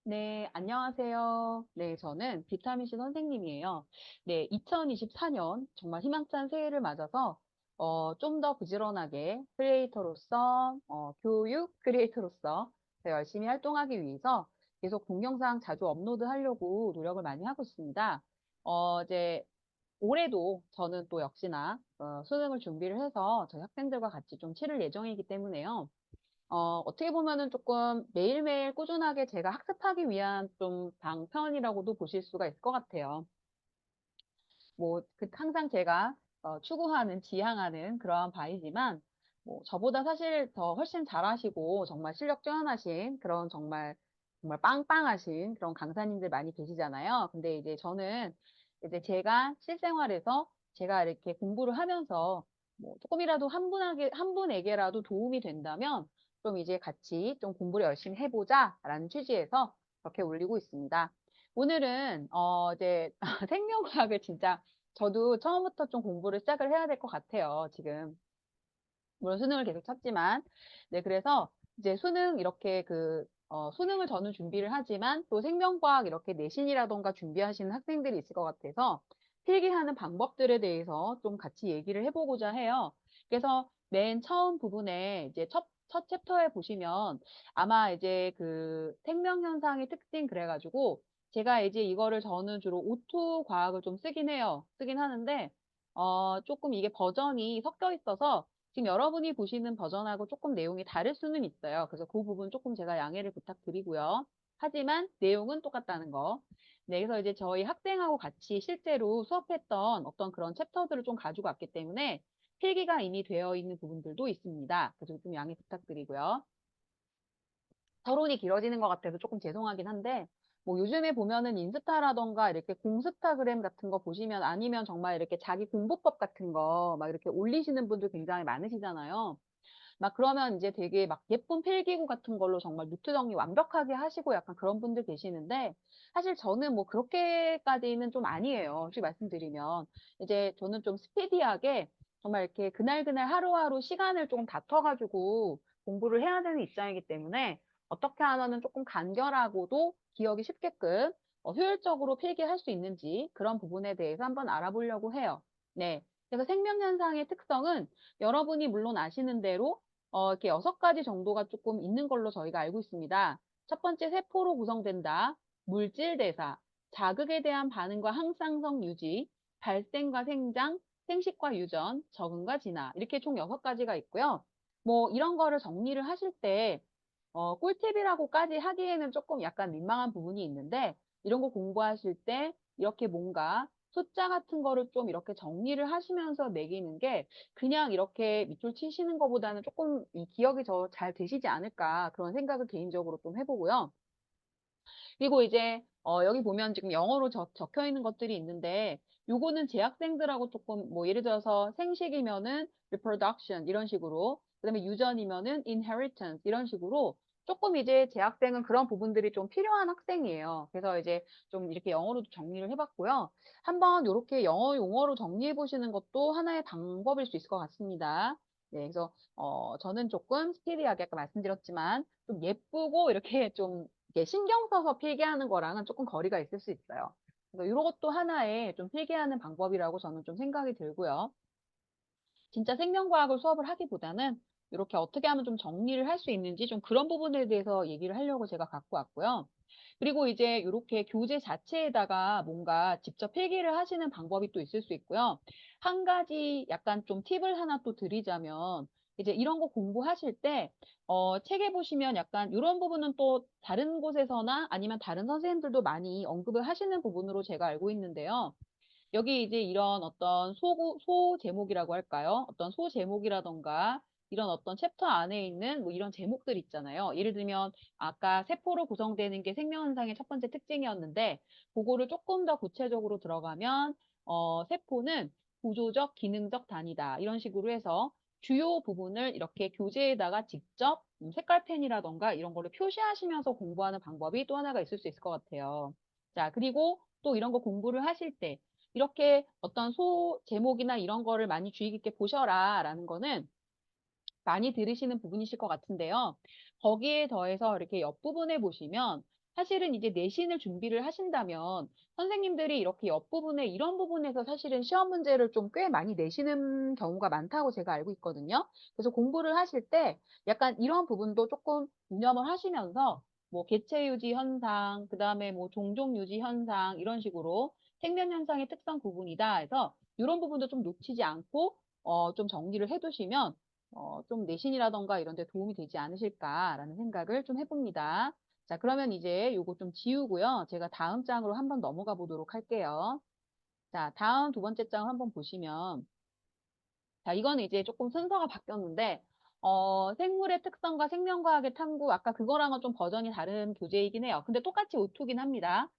네, 안녕하세요. 네, 저는 비타민C 선생님이에요. 네, 2024년 정말 희망찬 새해를 맞아서 좀 더 부지런하게 크리에이터로서, 교육 크리에이터로서 더 열심히 활동하기 위해서 계속 동영상 자주 업로드하려고 노력을 많이 하고 있습니다. 이제 올해도 저는 또 역시나 수능을 준비를 해서 저희 학생들과 같이 좀 치를 예정이기 때문에요. 어떻게 보면은 조금 매일매일 꾸준하게 제가 학습하기 위한 좀 방편이라고도 보실 수가 있을 것 같아요. 뭐, 항상 제가 추구하는, 지향하는 그러한 바이지만, 뭐, 저보다 사실 더 훨씬 잘하시고, 정말 실력 뛰어나신 그런 정말 빵빵하신 그런 강사님들 많이 계시잖아요. 근데 이제 저는 이제 제가 실생활에서 제가 이렇게 공부를 하면서 뭐, 조금이라도 한 분에게라도 도움이 된다면, 좀 이제 같이 좀 공부를 열심히 해보자라는 취지에서 그렇게 올리고 있습니다. 오늘은, 이제 생명과학을 진짜 저도 처음부터 좀 공부를 시작을 해야 될 것 같아요, 지금. 물론 수능을 계속 쳤지만. 네, 그래서 이제 수능을 저는 준비를 하지만 또 생명과학 이렇게 내신이라던가 준비하시는 학생들이 있을 것 같아서 필기하는 방법들에 대해서 좀 같이 얘기를 해보고자 해요. 그래서 맨 처음 부분에 이제 첫 챕터에 보시면 아마 이제 그 생명현상의 특징 그래가지고 제가 이제 이거를 저는 주로 오토 과학을 좀 쓰긴 해요. 쓰긴 하는데, 조금 이게 버전이 섞여 있어서 지금 여러분이 보시는 버전하고 조금 내용이 다를 수는 있어요. 그래서 그 부분 조금 제가 양해를 부탁드리고요. 하지만 내용은 똑같다는 거. 네, 그래서 이제 저희 학생하고 같이 실제로 수업했던 어떤 그런 챕터들을 좀 가지고 왔기 때문에 필기가 이미 되어 있는 부분들도 있습니다. 그래서 좀 양해 부탁드리고요. 서론이 길어지는 것 같아서 조금 죄송하긴 한데, 뭐 요즘에 보면은 인스타라던가 이렇게 공스타그램 같은 거 보시면 아니면 정말 이렇게 자기 공부법 같은 거 막 이렇게 올리시는 분들 굉장히 많으시잖아요. 막 그러면 이제 되게 막 예쁜 필기구 같은 걸로 정말 노트 정리 완벽하게 하시고 약간 그런 분들 계시는데 사실 저는 뭐 그렇게까지는 좀 아니에요. 솔직히 말씀드리면 이제 저는 좀 스피디하게 정말 이렇게 그날그날 하루하루 시간을 조금 다퉈가지고 공부를 해야 되는 입장이기 때문에 어떻게 하면은 조금 간결하고도 기억이 쉽게끔 효율적으로 필기할 수 있는지 그런 부분에 대해서 한번 알아보려고 해요. 네. 그래서 생명현상의 특성은 여러분이 물론 아시는 대로 이렇게 6가지 정도가 조금 있는 걸로 저희가 알고 있습니다. 첫 번째 세포로 구성된다. 물질 대사, 자극에 대한 반응과 항상성 유지, 발생과 생장, 생식과 유전, 적응과 진화. 이렇게 총 6가지가 있고요. 뭐 이런 거를 정리를 하실 때 꿀팁이라고까지 하기에는 조금 약간 민망한 부분이 있는데 이런 거 공부하실 때 이렇게 뭔가 숫자 같은 거를 좀 이렇게 정리를 하시면서 매기는 게 그냥 이렇게 밑줄 치시는 것보다는 조금 이 기억이 더 잘 되시지 않을까 그런 생각을 개인적으로 좀 해보고요. 그리고 이제 여기 보면 지금 영어로 적혀 있는 것들이 있는데 요거는 재학생들하고 조금 뭐 예를 들어서 생식이면은 reproduction 이런 식으로 그다음에 유전이면은 inheritance 이런 식으로 조금 이제 재학생은 그런 부분들이 좀 필요한 학생이에요. 그래서 이제 좀 이렇게 영어로도 정리를 해봤고요. 한번 이렇게 영어 용어로 정리해 보시는 것도 하나의 방법일 수 있을 것 같습니다. 네, 그래서 저는 조금 스피디하게 아까 말씀드렸지만 좀 예쁘고 이렇게 좀 이게 신경 써서 필기하는 거랑은 조금 거리가 있을 수 있어요. 그래서 이런 것도 하나의 좀 필기하는 방법이라고 저는 좀 생각이 들고요. 진짜 생명과학을 수업을 하기보다는 이렇게 어떻게 하면 좀 정리를 할 수 있는지 좀 그런 부분에 대해서 얘기를 하려고 제가 갖고 왔고요. 그리고 이제 이렇게 교재 자체에다가 뭔가 직접 필기를 하시는 방법이 또 있을 수 있고요. 한 가지 약간 좀 팁을 하나 또 드리자면 이제 이런 거 공부하실 때 책에 보시면 약간 이런 부분은 또 다른 곳에서나 아니면 다른 선생님들도 많이 언급을 하시는 부분으로 제가 알고 있는데요. 여기 이제 이런 어떤 소 제목이라고 할까요? 어떤 소 제목이라던가 이런 어떤 챕터 안에 있는 뭐 이런 제목들 있잖아요. 예를 들면 아까 세포로 구성되는 게 생명현상의 첫 번째 특징이었는데 그거를 조금 더 구체적으로 들어가면 세포는 구조적, 기능적 단위다. 이런 식으로 해서 주요 부분을 이렇게 교재에다가 직접 색깔펜이라던가 이런 거를 표시하시면서 공부하는 방법이 또 하나가 있을 수 있을 것 같아요. 자, 그리고 또 이런 거 공부를 하실 때 이렇게 어떤 제목이나 이런 거를 많이 주의 깊게 보셔라 라는 거는 많이 들으시는 부분이실 것 같은데요. 거기에 더해서 이렇게 옆부분에 보시면 사실은 이제 내신을 준비를 하신다면 선생님들이 이렇게 옆부분에 이런 부분에서 사실은 시험 문제를 좀 꽤 많이 내시는 경우가 많다고 제가 알고 있거든요. 그래서 공부를 하실 때 약간 이런 부분도 조금 유념을 하시면서 뭐 개체 유지 현상, 그다음에 뭐 종족 유지 현상 이런 식으로 생명 현상의 특성 구분이다 해서 이런 부분도 좀 놓치지 않고 좀 정리를 해두시면 좀 내신이라던가 이런 데 도움이 되지 않으실까라는 생각을 좀 해봅니다. 자, 그러면 이제 요거 좀 지우고요. 제가 다음 장으로 한번 넘어가 보도록 할게요. 자, 다음 두 번째 장을 한번 보시면 자, 이거는 이제 조금 순서가 바뀌었는데, 생물의 특성과 생명과학의 탐구, 아까 그거랑은 좀 버전이 다른 교재이긴 해요. 근데 똑같이 오투긴 합니다.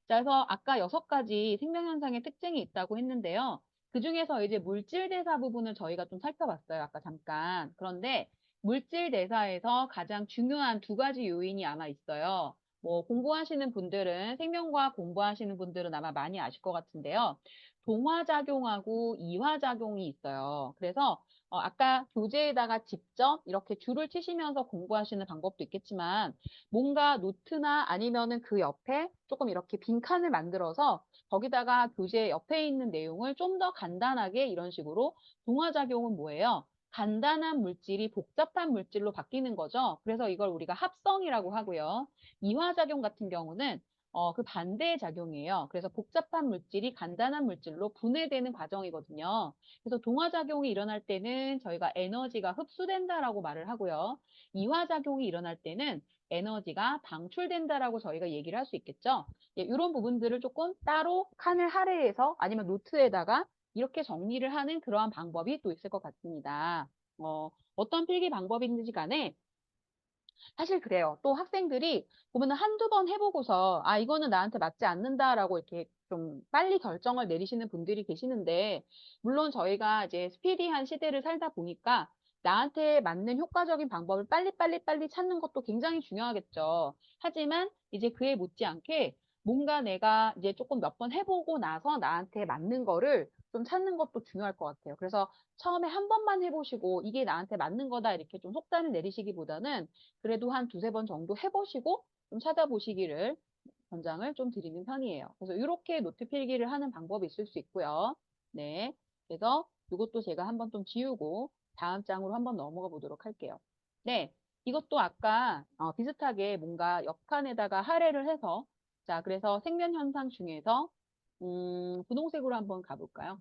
자, 그래서 아까 6가지 생명현상의 특징이 있다고 했는데요. 그 중에서 이제 물질대사 부분을 저희가 좀 살펴봤어요. 아까 잠깐. 그런데 물질대사에서 가장 중요한 2가지 요인이 아마 있어요. 뭐 공부하시는 분들은, 생명과학 공부하시는 분들은 아마 많이 아실 것 같은데요. 동화작용하고 이화작용이 있어요. 그래서 아까 교재에다가 직접 이렇게 줄을 치시면서 공부하시는 방법도 있겠지만 뭔가 노트나 아니면은 그 옆에 조금 이렇게 빈칸을 만들어서 거기다가 교재 옆에 있는 내용을 좀 더 간단하게 이런 식으로 동화작용은 뭐예요? 간단한 물질이 복잡한 물질로 바뀌는 거죠. 그래서 이걸 우리가 합성이라고 하고요. 이화작용 같은 경우는 그 반대의 작용이에요. 그래서 복잡한 물질이 간단한 물질로 분해되는 과정이거든요. 그래서 동화작용이 일어날 때는 저희가 에너지가 흡수된다라고 말을 하고요. 이화작용이 일어날 때는 에너지가 방출된다라고 저희가 얘기를 할 수 있겠죠. 예, 이런 부분들을 조금 따로 칸을 할애해서 아니면 노트에다가 이렇게 정리를 하는 그러한 방법이 또 있을 것 같습니다. 어떤 필기 방법이든지 간에 사실 그래요. 또 학생들이 보면은 한두 번 해보고서 아, 이거는 나한테 맞지 않는다라고 이렇게 좀 빨리 결정을 내리시는 분들이 계시는데 물론 저희가 이제 스피디한 시대를 살다 보니까 나한테 맞는 효과적인 방법을 빨리 찾는 것도 굉장히 중요하겠죠. 하지만 이제 그에 못지않게 뭔가 내가 이제 조금 몇 번 해보고 나서 나한테 맞는 거를 좀 찾는 것도 중요할 것 같아요. 그래서 처음에 한 번만 해보시고 이게 나한테 맞는 거다 이렇게 좀 속단을 내리시기보다는 그래도 한 두세 번 정도 해보시고 좀 찾아보시기를 권장을 좀 드리는 편이에요. 그래서 이렇게 노트 필기를 하는 방법이 있을 수 있고요. 네. 그래서 이것도 제가 한번 좀 지우고 다음 장으로 한번 넘어가 보도록 할게요. 네. 이것도 아까 비슷하게 뭔가 옆칸에다가 할애를 해서 자, 그래서 생명 현상 중에서 분홍색으로 한번 가볼까요?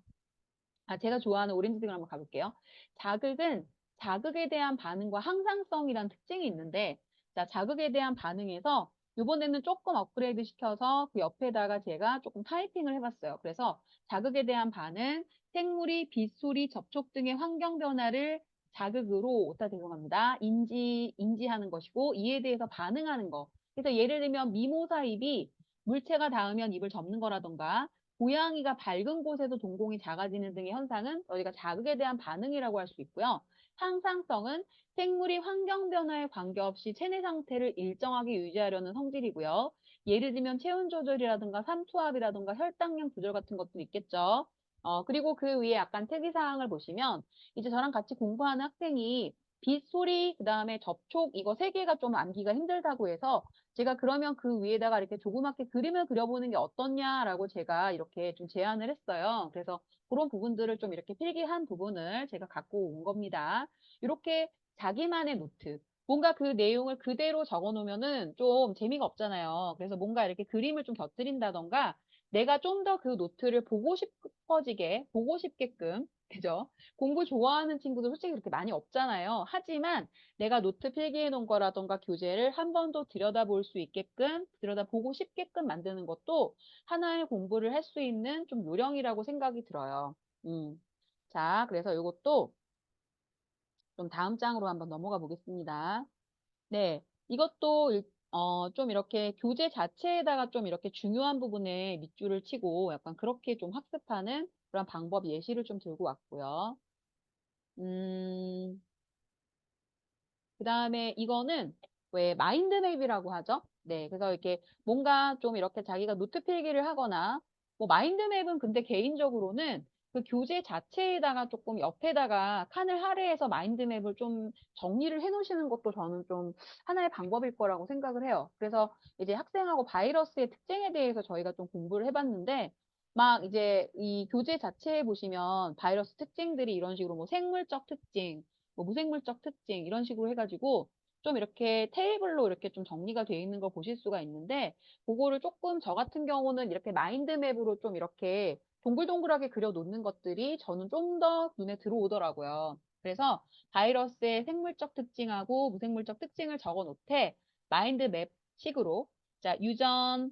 아, 제가 좋아하는 오렌지색으로 한번 가볼게요. 자극은 자극에 대한 반응과 항상성이라는 특징이 있는데, 자, 자극에 대한 반응에서 이번에는 조금 업그레이드 시켜서 그 옆에다가 제가 조금 타이핑을 해봤어요. 그래서 자극에 대한 반응, 생물이 빛, 소리, 접촉 등의 환경 변화를 자극으로, 어디다 죄송합니다. 인지하는 것이고, 이에 대해서 반응하는 거. 그래서 예를 들면 미모사 입이 물체가 닿으면 입을 접는 거라던가, 고양이가 밝은 곳에서 동공이 작아지는 등의 현상은 저희가 자극에 대한 반응이라고 할 수 있고요. 항상성은 생물이 환경 변화에 관계없이 체내 상태를 일정하게 유지하려는 성질이고요. 예를 들면 체온 조절이라든가 삼투압이라든가 혈당량 조절 같은 것도 있겠죠. 그리고 그 위에 약간 특이사항을 보시면 이제 저랑 같이 공부하는 학생이 빛, 소리, 그 다음에 접촉 이거 세 개가 좀 암기가 힘들다고 해서 제가 그러면 그 위에다가 이렇게 조그맣게 그림을 그려보는 게 어떻냐라고 제가 이렇게 좀 제안을 했어요. 그래서 그런 부분들을 좀 이렇게 필기한 부분을 제가 갖고 온 겁니다. 이렇게 자기만의 노트. 뭔가 그 내용을 그대로 적어 놓으면은 좀 재미가 없잖아요. 그래서 뭔가 이렇게 그림을 좀 곁들인다던가 내가 좀 더 그 노트를 보고 싶어지게, 보고 싶게끔, 그죠? 공부 좋아하는 친구들 솔직히 그렇게 많이 없잖아요. 하지만 내가 노트 필기해 놓은 거라던가 교재를 한 번 더 들여다볼 수 있게끔, 들여다보고 싶게끔 만드는 것도 하나의 공부를 할 수 있는 좀 요령이라고 생각이 들어요. 자, 그래서 이것도 좀 다음 장으로 한번 넘어가 보겠습니다. 네, 이것도 좀 이렇게 교재 자체에다가 좀 이렇게 중요한 부분에 밑줄을 치고 약간 그렇게 좀 학습하는 그런 방법 예시를 좀 들고 왔고요. 음, 그다음에 이거는 왜 마인드맵이라고 하죠? 네, 그래서 이렇게 뭔가 좀 이렇게 자기가 노트 필기를 하거나 뭐 마인드맵은 근데 개인적으로는 그 교재 자체에다가 조금 옆에다가 칸을 할애해서 마인드맵을 좀 정리를 해 놓으시는 것도 저는 좀 하나의 방법일 거라고 생각을 해요. 그래서 이제 학생하고 바이러스의 특징에 대해서 저희가 좀 공부를 해 봤는데 막 이제 이 교재 자체에 보시면 바이러스 특징들이 이런 식으로 뭐 생물적 특징, 뭐 무생물적 특징 이런 식으로 해 가지고 좀 이렇게 테이블로 이렇게 좀 정리가 되어 있는 걸 보실 수가 있는데 그거를 조금 저 같은 경우는 이렇게 마인드맵으로 좀 이렇게 동글동글하게 그려 놓는 것들이 저는 좀 더 눈에 들어오더라고요. 그래서 바이러스의 생물적 특징하고 무생물적 특징을 적어 놓되 마인드맵 식으로 자, 유전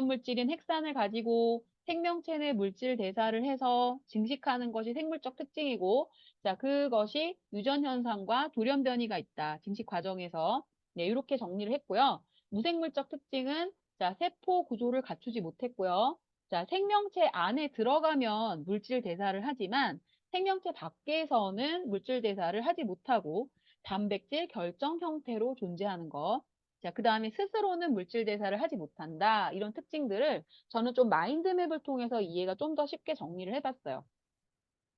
물질인 핵산을 가지고 생명체 내 물질 대사를 해서 증식하는 것이 생물적 특징이고 자, 그것이 유전 현상과 돌연 변이가 있다. 증식 과정에서. 네, 이렇게 정리를 했고요. 무생물적 특징은 자, 세포 구조를 갖추지 못했고요. 자, 생명체 안에 들어가면 물질 대사를 하지만 생명체 밖에서는 물질 대사를 하지 못하고 단백질 결정 형태로 존재하는 것. 자, 그 다음에 스스로는 물질 대사를 하지 못한다. 이런 특징들을 저는 좀 마인드맵을 통해서 이해가 좀 더 쉽게 정리를 해봤어요.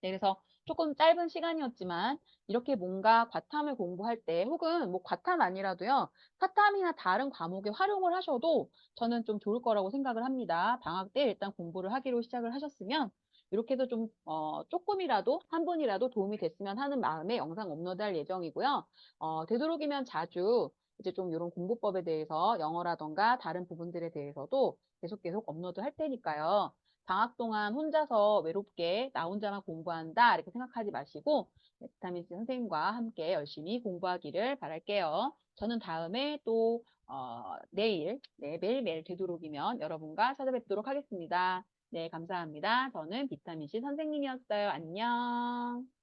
네, 그래서 조금 짧은 시간이었지만 이렇게 뭔가 과탐을 공부할 때 혹은 뭐 과탐 아니라도요. 사탐이나 다른 과목에 활용을 하셔도 저는 좀 좋을 거라고 생각을 합니다. 방학 때 일단 공부를 하기로 시작을 하셨으면 이렇게 해서 좀 조금이라도 한 분이라도 도움이 됐으면 하는 마음에 영상 업로드할 예정이고요. 되도록이면 자주 이제 좀 이런 공부법에 대해서 영어라던가 다른 부분들에 대해서도 계속 업로드 할 테니까요. 방학 동안 혼자서 외롭게 나 혼자만 공부한다 이렇게 생각하지 마시고 비타민 C 선생님과 함께 열심히 공부하기를 바랄게요. 저는 다음에 또 내일 네, 매일매일 되도록이면 여러분과 찾아뵙도록 하겠습니다. 네, 감사합니다. 저는 비타민 C 선생님이었어요. 안녕.